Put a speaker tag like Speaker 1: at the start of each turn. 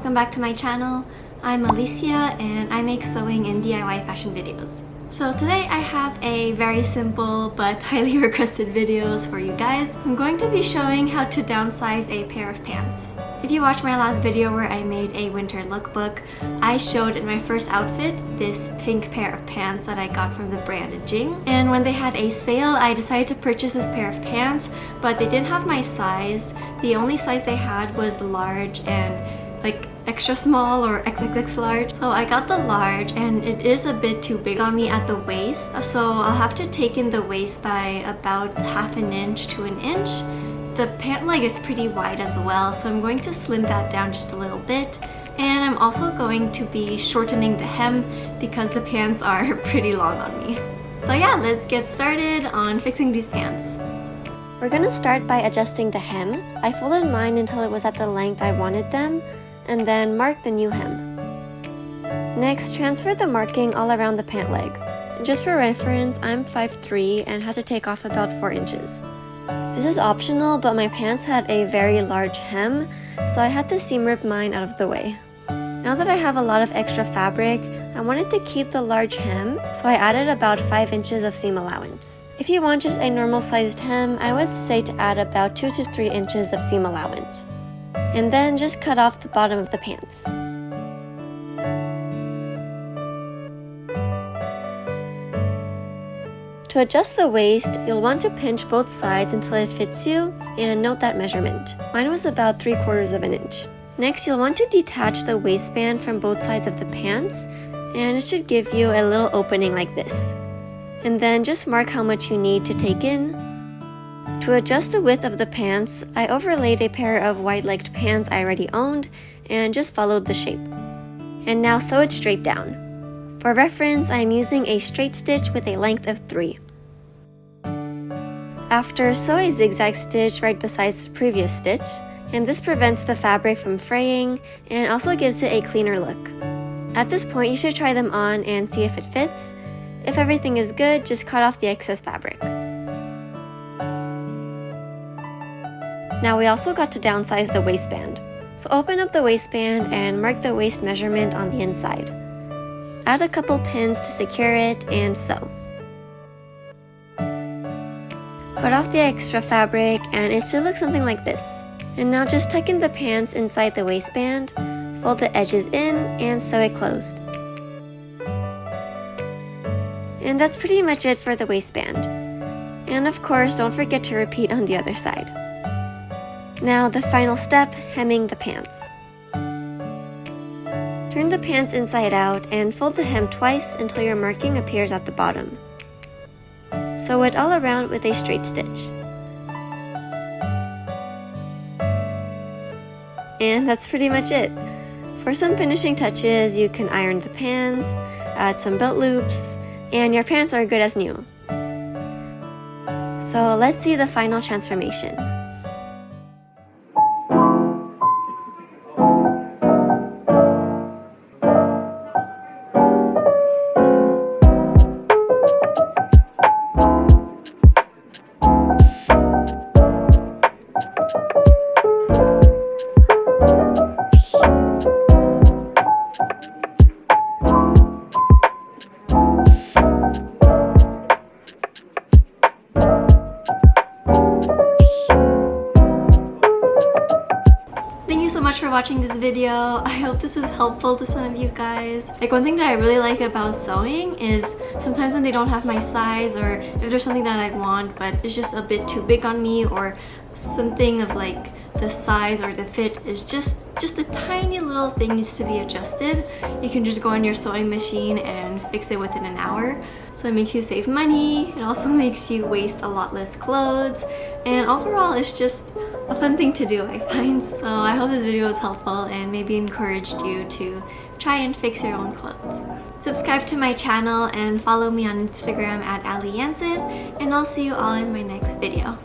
Speaker 1: welcome back to my channel. I'm Alicia and I make sewing and DIY fashion videos. So today I have a very simple but highly requested videos for you guys. I'm going to be showing how to downsize a pair of pants. If you watched my last video where I made a winter lookbook, I showed in my first outfit this pink pair of pants that I got from the brand Jing. And when they had a sale, I decided to purchase this pair of pants, but they didn't have my size. The only size they had was large and like extra small or XXX large. So I got the large and it is a bit too big on me at the waist. So I'll have to take in the waist by about half an inch to an inch. The pant leg is pretty wide as well, so I'm going to slim that down just a little bit. And I'm also going to be shortening the hem because the pants are pretty long on me. So yeah, let's get started on fixing these pants. We're gonna start by adjusting the hem. I folded mine until it was at the length I wanted them, and then mark the new hem. Next, transfer the marking all around the pant leg. Just for reference, I'm 5'3" and had to take off about 4 inches. This is optional, but my pants had a very large hem, so I had to seam rip mine out of the way. Now that I have a lot of extra fabric, I wanted to keep the large hem, so I added about 5 inches of seam allowance. If you want just a normal sized hem, I would say to add about 2 to 3 inches of seam allowance. And then just cut off the bottom of the pants. To adjust the waist, you'll want to pinch both sides until it fits you, and note that measurement. Mine was about 3/4 of an inch. Next, you'll want to detach the waistband from both sides of the pants, and it should give you a little opening like this. And then just mark how much you need to take in. To adjust the width of the pants, I overlaid a pair of wide-legged pants I already owned, and just followed the shape. And now sew it straight down. For reference, I am using a straight stitch with a length of 3. After, sew a zigzag stitch right beside the previous stitch, and this prevents the fabric from fraying and also gives it a cleaner look. At this point, you should try them on and see if it fits. If everything is good, just cut off the excess fabric. Now we also got to downsize the waistband. So open up the waistband and mark the waist measurement on the inside. Add a couple pins to secure it and sew. Cut off the extra fabric and it should look something like this. And now just tuck in the pants inside the waistband, fold the edges in and sew it closed. And that's pretty much it for the waistband. And of course, don't forget to repeat on the other side. Now the final step, hemming the pants. Turn the pants inside out and fold the hem twice until your marking appears at the bottom. Sew it all around with a straight stitch. And that's pretty much it. For some finishing touches, you can iron the pants, add some belt loops, and your pants are good as new. So let's see the final transformation. For watching this video. I hope this was helpful to some of you guys. Like, one thing that I really like about sewing is sometimes when they don't have my size, or if there's something that I want but it's just a bit too big on me, or something of like the size or the fit is just a tiny little thing needs to be adjusted, you can just go on your sewing machine and fix it within an hour. So it makes you save money, it also makes you waste a lot less clothes, and overall it's just a fun thing to do, I find. So I hope this video was helpful and maybe encouraged you to try and fix your own clothes. Subscribe to my channel and follow me on Instagram at Ali Jensen, and I'll see you all in my next video.